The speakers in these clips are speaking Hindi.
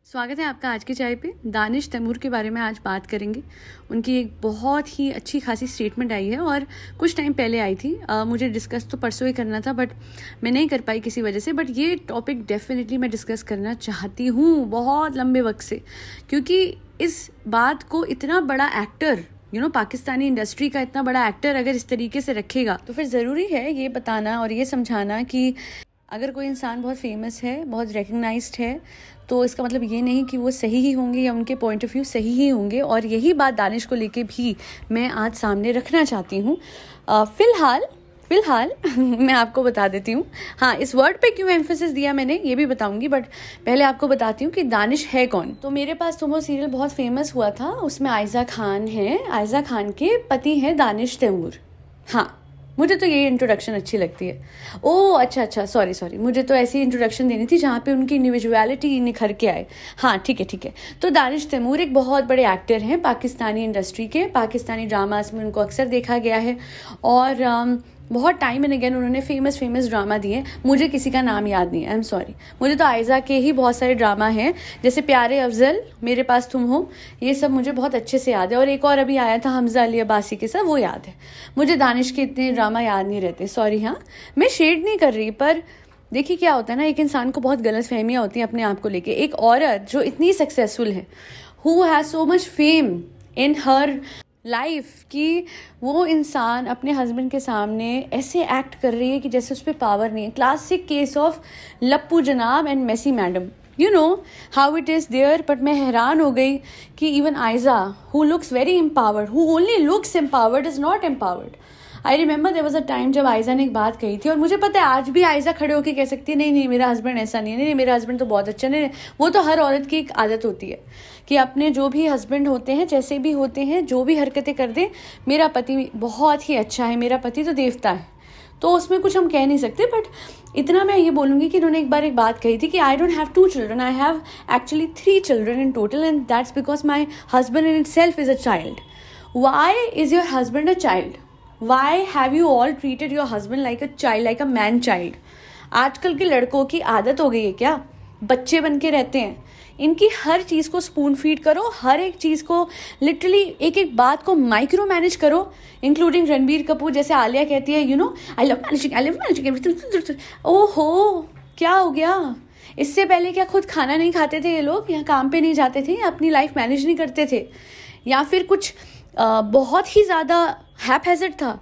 स्वागत है आपका आज की चाय पे। दानिश तैमूर के बारे में आज बात करेंगे। उनकी एक बहुत ही अच्छी खासी स्टेटमेंट आई है और कुछ टाइम पहले आई थी। मुझे डिस्कस तो परसों ही करना था बट मैं नहीं कर पाई किसी वजह से। बट ये टॉपिक डेफिनेटली मैं डिस्कस करना चाहती हूँ बहुत लंबे वक्त से, क्योंकि इस बात को इतना बड़ा एक्टर पाकिस्तानी इंडस्ट्री का इतना बड़ा एक्टर अगर इस तरीके से रखेगा तो फिर ज़रूरी है ये बताना और ये समझाना कि अगर कोई इंसान बहुत फेमस है, बहुत रिकग्नाइज्ड है, तो इसका मतलब ये नहीं कि वो सही ही होंगे या उनके पॉइंट ऑफ व्यू सही ही होंगे। और यही बात दानिश को लेके भी मैं आज सामने रखना चाहती हूँ। फ़िलहाल मैं आपको बता देती हूँ। हाँ, इस वर्ड पे क्यों एम्फेसिस दिया मैंने ये भी बताऊंगी, बट पहले आपको बताती हूँ कि दानिश है कौन। तो मेरे पास तुम वो सीरियल बहुत फेमस हुआ था, उसमें आयज़ा खान है। आयज़ा खान के पति हैं दानिश तैमूर। हाँ, मुझे तो ये इंट्रोडक्शन अच्छी लगती है। ओह अच्छा, सॉरी, मुझे तो ऐसी इंट्रोडक्शन देनी थी जहाँ पे उनकी इंडिविजुअलिटी निखर के आए। हाँ, ठीक है। तो दानिश तैमूर एक बहुत बड़े एक्टर हैं पाकिस्तानी इंडस्ट्री के। पाकिस्तानी ड्रामास में उनको अक्सर देखा गया है और बहुत टाइम एंड अगेन उन्होंने फेमस ड्रामा दिए। मुझे किसी का नाम याद नहीं है, आई एम सॉरी। मुझे तो आयज़ा के ही बहुत सारे ड्रामा हैं, जैसे प्यारे अफजल, मेरे पास तुम हो, ये सब मुझे बहुत अच्छे से याद है। और एक और अभी आया था हमजा अली अब्बासी के साथ, वो याद है। मुझे दानिश के इतने ड्रामा याद नहीं रहते, सॉरी। हाँ, मैं शेड नहीं कर रही, पर देखिए क्या होता है ना, एक इंसान को बहुत गलत फहमियाँ होती हैं अपने आप को लेके। एक औरत जो इतनी सक्सेसफुल है, who has so much fame in her life, कि वो इंसान अपने हस्बैंड के सामने ऐसे एक्ट कर रही है कि जैसे उस पर पावर नहीं है। क्लासिक केस ऑफ लप्पू जनाब and messy madam, you know how it is there. But मैं हैरान हो गई कि even Aiza, who looks very empowered, who only looks empowered, is not empowered. I remember there was a time जब आयज़ा ने एक बात कही थी, और मुझे पता है आज भी आयज़ा खड़े होकर कह सकती है नहीं मेरा हस्बैंड ऐसा नहीं है, नहीं मेरा हस्बैंड तो बहुत अच्छा। नहीं, वो तो हर औरत की एक आदत होती है कि अपने जो भी हस्बैंड होते हैं, जैसे भी होते हैं, जो भी हरकतें कर दें, मेरा पति बहुत ही अच्छा है, मेरा पति तो देवता है, तो उसमें कुछ हम कह नहीं सकते। बट इतना मैं ये बोलूँगी कि उन्होंने एक बार एक बात कही थी कि I don't have 2 children, I have actually 3 children in total, and that's because my husband in itself is a child. Why is your husband a child? Why have you all treated your husband like a child, like a man child? आजकल के लड़कों की आदत हो गई है क्या, बच्चे बन के रहते हैं। इनकी हर चीज़ को स्पून फीड करो, हर एक चीज़ को लिटरली एक बात को माइक्रो मैनेज करो, इंक्लूडिंग रणबीर कपूर। जैसे आलिया कहती है आई लव मैनेजिंग। ओहो, क्या हो गया? इससे पहले क्या खुद खाना नहीं खाते थे ये लोग, या काम पे नहीं जाते थे, या अपनी लाइफ मैनेज नहीं करते थे, या फिर कुछ बहुत ही ज़्यादा हैप-हैज़र्ड था?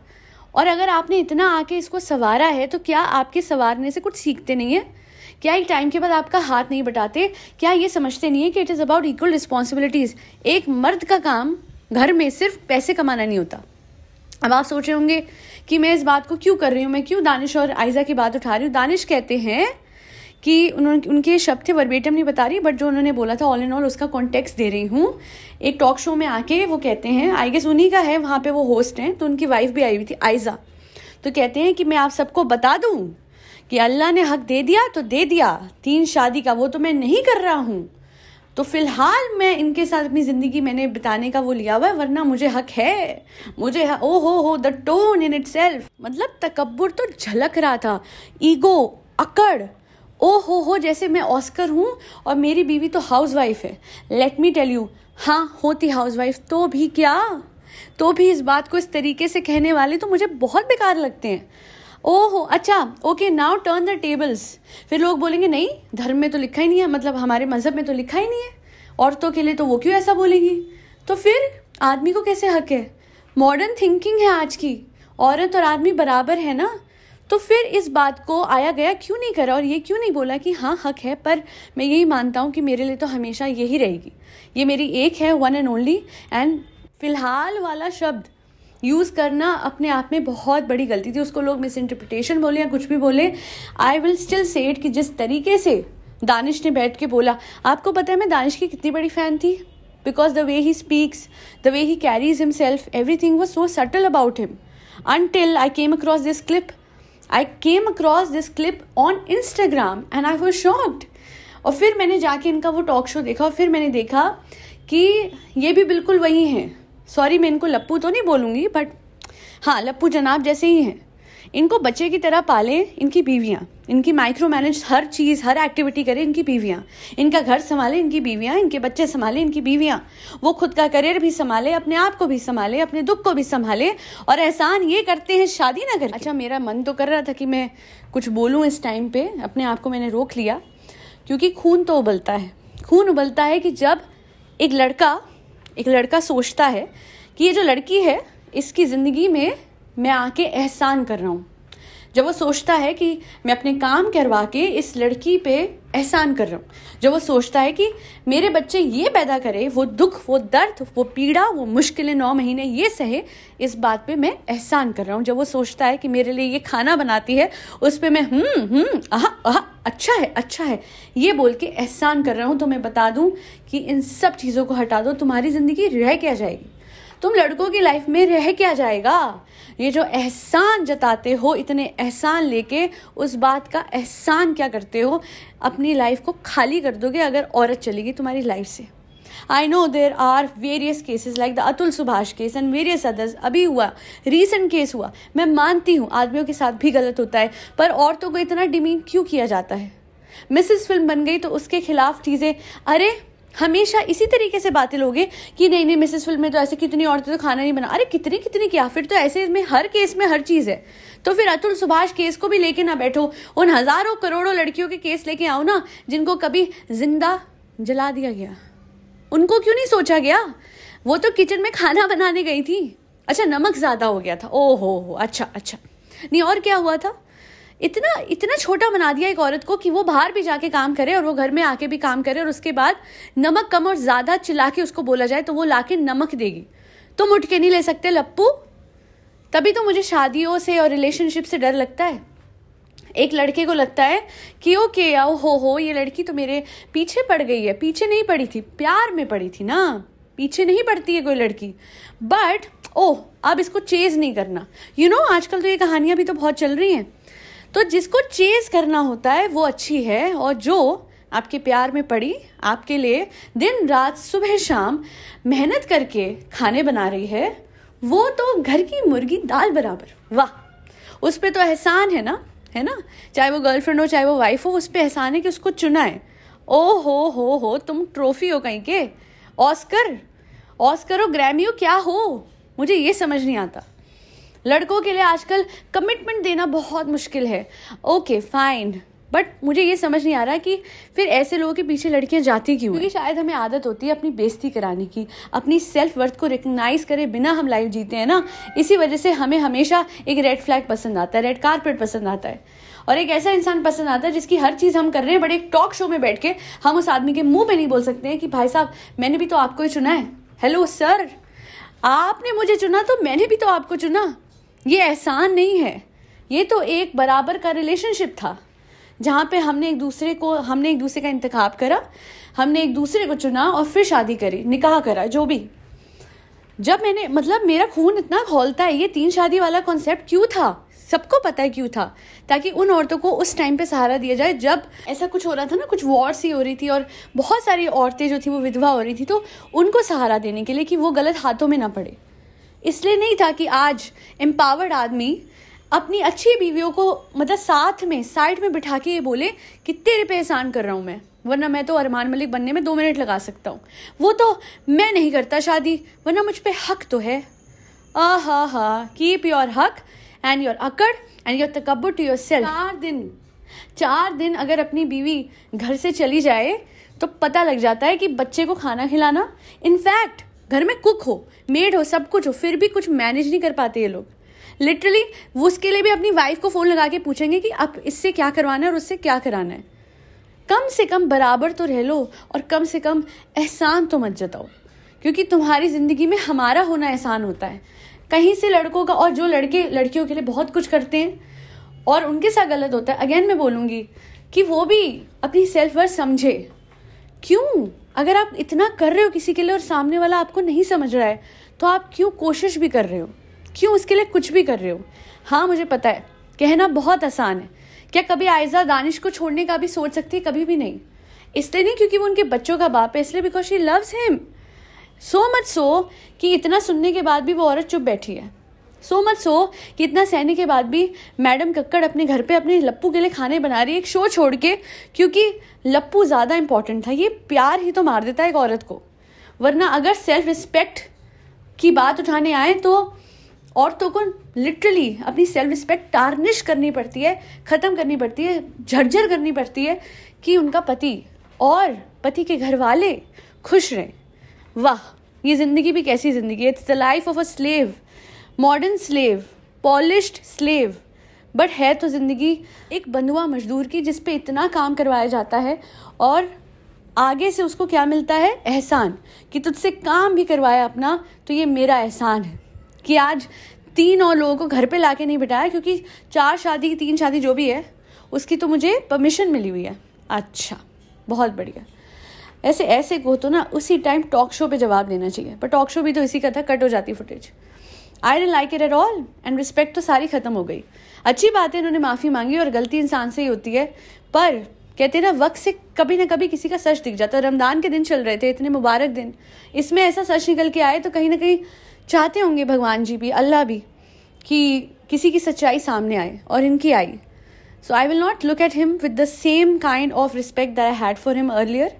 और अगर आपने इतना आके इसको संवारा है तो क्या आपके संवारने से कुछ सीखते नहीं है? क्या एक टाइम के बाद आपका हाथ नहीं बटाते? क्या ये समझते नहीं है कि it is about equal responsibilities? एक मर्द का काम घर में सिर्फ पैसे कमाना नहीं होता। अब आप सोच रहे होंगे कि मैं इस बात को क्यों कर रही हूँ, मैं क्यों दानिश और आयज़ा की बात उठा रही हूँ। दानिश कहते हैं कि उनके शब्द थे, वर्बेटम नहीं बता रही, बट जो उन्होंने बोला था ऑल इन ऑल उसका कॉन्टेक्स्ट दे रही हूँ। एक टॉक शो में आके वो कहते हैं, आई गेस उन्हीं का है, वहाँ पे वो होस्ट हैं, तो उनकी वाइफ भी आई हुई थी आयज़ा। तो कहते हैं कि मैं आप सबको बता दूँ कि अल्लाह ने हक दे दिया तो दे दिया, 3 शादी का, वो तो मैं नहीं कर रहा हूँ। तो फिलहाल मैं इनके साथ अपनी ज़िंदगी मैंने बिताने का वो लिया हुआ है, वरना मुझे हक है, मुझे ओ हो the tone in it self, मतलब तकब्बुर तो झलक रहा था, ईगो, अकड़, ओ हो जैसे मैं ऑस्कर हूँ और मेरी बीवी तो हाउसवाइफ है। लेट मी टेल यू, हाँ होती हाउसवाइफ तो भी क्या, तो भी इस बात को इस तरीके से कहने वाले तो मुझे बहुत बेकार लगते हैं। ओहो अच्छा, okay, now turn the tables. फिर लोग बोलेंगे नहीं धर्म में तो लिखा ही नहीं है, मतलब हमारे मजहब में तो लिखा ही नहीं है औरतों के लिए, तो वो क्यों ऐसा बोलेंगी? तो फिर आदमी को कैसे हक है? मॉडर्न थिंकिंग है आज की, औरत और आदमी बराबर है ना। तो फिर इस बात को आया गया क्यों नहीं करा और ये क्यों नहीं बोला कि हाँ हक है? पर मैं यही मानता हूँ कि मेरे लिए तो हमेशा यही रहेगी, ये मेरी एक है, वन एंड ओनली। एंड फिलहाल वाला शब्द यूज़ करना अपने आप में बहुत बड़ी गलती थी। उसको लोग मिस इंटरप्रिटेशन बोले या कुछ भी बोले, I will still say it कि जिस तरीके से दानिश ने बैठ के बोला। आपको पता है मैं दानिश की कितनी बड़ी फ़ैन थी, because the way he speaks, the way he carries himself, everything was so subtle about him until I came across this clip. I came across this clip on Instagram and I was shocked. और फिर मैंने जाके इनका वो टॉक शो देखा और फिर मैंने देखा कि ये भी बिल्कुल वही हैं। सॉरी, मैं इनको लप्पू तो नहीं बोलूँगी, बट हाँ लप्पू जनाब जैसे ही हैं। इनको बच्चे की तरह पालें इनकी बीवियाँ, इनकी माइक्रो मैनेज हर चीज़, हर एक्टिविटी करें इनकी बीवियाँ, इनका घर संभाले इनकी बीवियाँ, इनके बच्चे संभाले इनकी बीवियाँ, वो खुद का करियर भी संभाले, अपने आप को भी संभाले, अपने दुख को भी संभाले, और एहसान ये करते हैं शादी ना करके। अच्छा, मेरा मन तो कर रहा था कि मैं कुछ बोलूँ इस टाइम पे, अपने आप को मैंने रोक लिया, क्योंकि खून तो उबलता है। खून उबलता है कि जब एक लड़का सोचता है कि ये जो लड़की है इसकी ज़िंदगी में मैं आके एहसान कर रहा हूँ, जब वो सोचता है कि मैं अपने काम करवा के इस लड़की पे एहसान कर रहा हूँ, जब वो सोचता है कि मेरे बच्चे ये पैदा करे, वो दुख, वो दर्द, वो पीड़ा, वो मुश्किलें 9 महीने ये सहे, इस बात पे मैं एहसान कर रहा हूँ, जब वो सोचता है कि मेरे लिए ये खाना बनाती है उस पे मैं अच्छा है ये बोल के एहसान कर रहा हूँ, तो मैं बता दूँ कि इन सब चीज़ों को हटा दो, तुम्हारी ज़िंदगी रह क्या जाएगी, तुम लड़कों की लाइफ में रह क्या जाएगा। ये जो एहसान जताते हो, इतने एहसान लेके उस बात का एहसान क्या करते हो, अपनी लाइफ को खाली कर दोगे अगर औरत चलेगी तुम्हारी लाइफ से। I know there are various cases like the Atul Subhash case and various others. अभी हुआ, रीसेंट केस हुआ, मैं मानती हूँ आदमियों के साथ भी गलत होता है, पर औरतों को इतना डिमीन क्यों किया जाता है। मिसेस फिल्म बन गई तो उसके खिलाफ चीज़ें, अरे हमेशा इसी तरीके से बातें लोगे कि नहीं मिसेस फिल्म में तो ऐसे कितनी औरतें तो खाना नहीं बना, अरे कितनी क्या, फिर तो ऐसे में हर केस में हर चीज़ है। तो फिर अतुल सुभाष केस को भी लेके ना बैठो, उन हजारों करोड़ों लड़कियों के केस लेके आओ ना जिनको कभी जिंदा जला दिया गया, उनको क्यों नहीं सोचा गया। वो तो किचन में खाना बनाने गई थी, अच्छा नमक ज़्यादा हो गया था, ओ हो अच्छा नहीं, और क्या हुआ था, इतना छोटा बना दिया एक औरत को कि वो बाहर भी जाके काम करे और वो घर में आके भी काम करे, और उसके बाद नमक कम और ज़्यादा चिल्ला के उसको बोला जाए तो वो लाके नमक देगी। तुम उठ के नहीं ले सकते लप्पू। तभी तो मुझे शादियों से और रिलेशनशिप से डर लगता है। एक लड़के को लगता है कि ओके हो ये लड़की तो मेरे पीछे पड़ गई है, पीछे नहीं पड़ी थी, प्यार में पड़ी थी ना, पीछे नहीं पड़ती है कोई लड़की, बट अब इसको चेज नहीं करना। आजकल तो ये कहानियां भी तो बहुत चल रही हैं। तो जिसको चेज करना होता है वो अच्छी है, और जो आपके प्यार में पड़ी, आपके लिए दिन रात सुबह शाम मेहनत करके खाने बना रही है, वो तो घर की मुर्गी दाल बराबर, वाह, उस पे तो एहसान है ना, चाहे वो गर्लफ्रेंड हो चाहे वो वाइफ हो, उस पे एहसान है कि उसको चुना है। ओ हो तुम ट्रॉफी हो कहीं के, ऑस्कर हो, ग्रैमी हो, क्या हो, मुझे ये समझ नहीं आता। लड़कों के लिए आजकल कमिटमेंट देना बहुत मुश्किल है, ओके फाइन, बट मुझे ये समझ नहीं आ रहा कि फिर ऐसे लोगों के पीछे लड़कियां जाती क्यों, क्योंकि शायद हमें आदत होती है अपनी बेइज्जती कराने की, अपनी सेल्फ वर्थ को रिकग्नाइज करे बिना हम लाइफ जीते हैं ना, इसी वजह से हमें हमेशा एक रेड फ्लैग पसंद आता है, रेड कारपेट पसंद आता है, और एक ऐसा इंसान पसंद आता है जिसकी हर चीज़ हम कर रहे हैं, बट एक टॉक शो में बैठ के हम उस आदमी के मुंह पे नहीं बोल सकते हैं कि भाई साहब मैंने भी तो आपको ही चुना है, हेलो सर आपने मुझे चुना तो मैंने भी तो आपको चुना। ये एहसान नहीं है, ये तो एक बराबर का रिलेशनशिप था जहाँ पे हमने एक दूसरे का इंतखाब करा, हमने एक दूसरे को चुना और फिर शादी करी, निकाह करा, जो भी। जब मेरा खून इतना खौलता है, ये 3 शादी वाला कॉन्सेप्ट क्यों था, सबको पता है क्यों था, ताकि उन औरतों को उस टाइम पे सहारा दिया जाए जब ऐसा कुछ हो रहा था ना, कुछ वॉर सी हो रही थी और बहुत सारी औरतें जो थी वो विधवा हो रही थी, तो उनको सहारा देने के लिए कि वो गलत हाथों में ना पड़े। इसलिए नहीं था कि आज एम्पावर्ड आदमी अपनी अच्छी बीवियों को साथ में साइड में बिठा के ये बोले कि तेरे पे एहसान कर रहा हूँ मैं, वरना मैं तो अरमान मलिक बनने में 2 मिनट लगा सकता हूँ, वो तो मैं नहीं करता शादी, वरना मुझ पे हक तो है। कीप योर हक एंड योर अकड़ एंड योर तकब्बुर टू योर सेल्फ। 4 दिन अगर अपनी बीवी घर से चली जाए तो पता लग जाता है कि बच्चे को खाना खिलाना, इनफैक्ट घर में कुक हो, मेड हो, सब कुछ हो, फिर भी कुछ मैनेज नहीं कर पाते ये लोग। लिटरली वो उसके लिए भी अपनी वाइफ को फ़ोन लगा के पूछेंगे कि अब इससे क्या करवाना है और उससे क्या कराना है। कम से कम बराबर तो रह लो, और कम से कम एहसान तो मत जताओ, क्योंकि तुम्हारी ज़िंदगी में हमारा होना एहसान होता है। कहीं से लड़कों का, और जो लड़के लड़कियों के लिए बहुत कुछ करते हैं और उनके साथ गलत होता है, अगेन मैं बोलूँगी कि वो भी अपनी सेल्फ वर्थ समझे। क्यों, अगर आप इतना कर रहे हो किसी के लिए और सामने वाला आपको नहीं समझ रहा है, तो आप क्यों कोशिश भी कर रहे हो, क्यों उसके लिए कुछ भी कर रहे हो। हाँ मुझे पता है कहना बहुत आसान है, क्या कभी आयजा दानिश को छोड़ने का भी सोच सकती है, कभी भी नहीं। इसलिए नहीं क्योंकि वो उनके बच्चों का बाप है, इसलिए because she loves him so much so कि इतना सुनने के बाद भी वो औरत चुप बैठी है। सो मच सो कि इतना सहने के बाद भी मैडम कक्कड़ अपने घर पे अपने लप्पू के लिए खाने बना रही है, एक शो छोड़ के, क्योंकि लप्पू ज़्यादा इंपॉर्टेंट था। ये प्यार ही तो मार देता है एक औरत को, वरना अगर सेल्फ रिस्पेक्ट की बात उठाने आए तो औरतों को लिटरली अपनी सेल्फ रिस्पेक्ट टार्निश करनी पड़ती है, ख़त्म करनी पड़ती है, झरझर करनी पड़ती है कि उनका पति और पति के घर वाले खुश रहें। वाह, ये ज़िंदगी भी कैसी ज़िंदगी है। It's the life of a slave, modern slave, polished slave, but है तो ज़िंदगी एक बंधुआ मजदूर की, जिस पे इतना काम करवाया जाता है और आगे से उसको क्या मिलता है? एहसान, कि तुझसे काम भी करवाया अपना तो ये मेरा एहसान है कि आज 3 और लोगों को घर पे लाके नहीं बिठाया, क्योंकि 4 शादी 3 शादी जो भी है उसकी तो मुझे परमिशन मिली हुई है। अच्छा, बहुत बढ़िया। ऐसे को तो ना उसी टाइम टॉक शो पे जवाब देना चाहिए, पर टॉक शो भी तो इसी का था, कट हो जाती footage. I didn't like it at all and respect तो सारी खत्म हो गई। अच्छी बात है इन्होंने माफ़ी मांगी और गलती इंसान से ही होती है, पर कहते हैं ना वक्त से कभी ना कभी किसी का सच दिख जाता है। रमज़ान के दिन चल रहे थे, इतने मुबारक दिन, इसमें ऐसा सच निकल के आए तो कहीं ना कहीं चाहते होंगे भगवान जी भी, अल्लाह भी, कि किसी की सच्चाई सामने आए, और इनकी आई। So I will not look at him with the same kind of respect that I had for him earlier.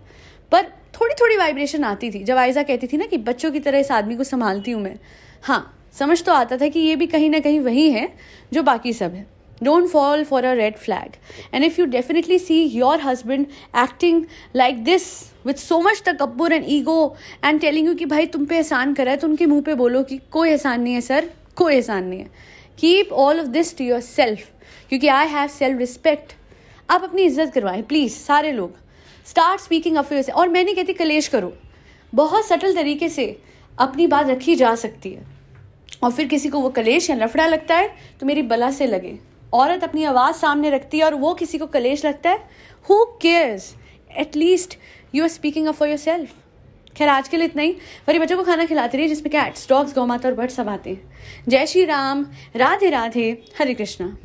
पर थोड़ी थोड़ी वाइब्रेशन आती थी जब आयजा कहती थी ना कि बच्चों की तरह इस आदमी को संभालती हूँ मैं। हाँ, समझ तो आता था कि ये भी कहीं ना कहीं वही है जो बाकी सब है। Don't fall for a red flag. And if you definitely see your husband acting like this with so much takabbur and ego and telling you कि भाई तुम पे एहसान करा है, तो उनके मुंह पे बोलो कि कोई एहसान नहीं है सर, कोई एहसान नहीं है। Keep all of this to yourself, क्योंकि I have self respect. आप अपनी इज्जत करवाएं प्लीज़ सारे लोग। Start speaking up for yourself. और मैं नहीं कहती कलेश करो, बहुत सटल तरीके से अपनी बात रखी जा सकती है, और फिर किसी को वो कलेश या लफड़ा लगता है तो मेरी बला से लगे। औरत अपनी आवाज़ सामने रखती है और वो किसी को कलेश लगता है, who cares? At least you are speaking up for yourself. खैर आज के लिए इतना ही। मेरे बच्चों को खाना खिलाती रही जिसमें कैट्स, डॉग्स, गौ माता और बर्ड्स सब आते हैं। जय श्री राम, राधे राधे, हरे कृष्णा।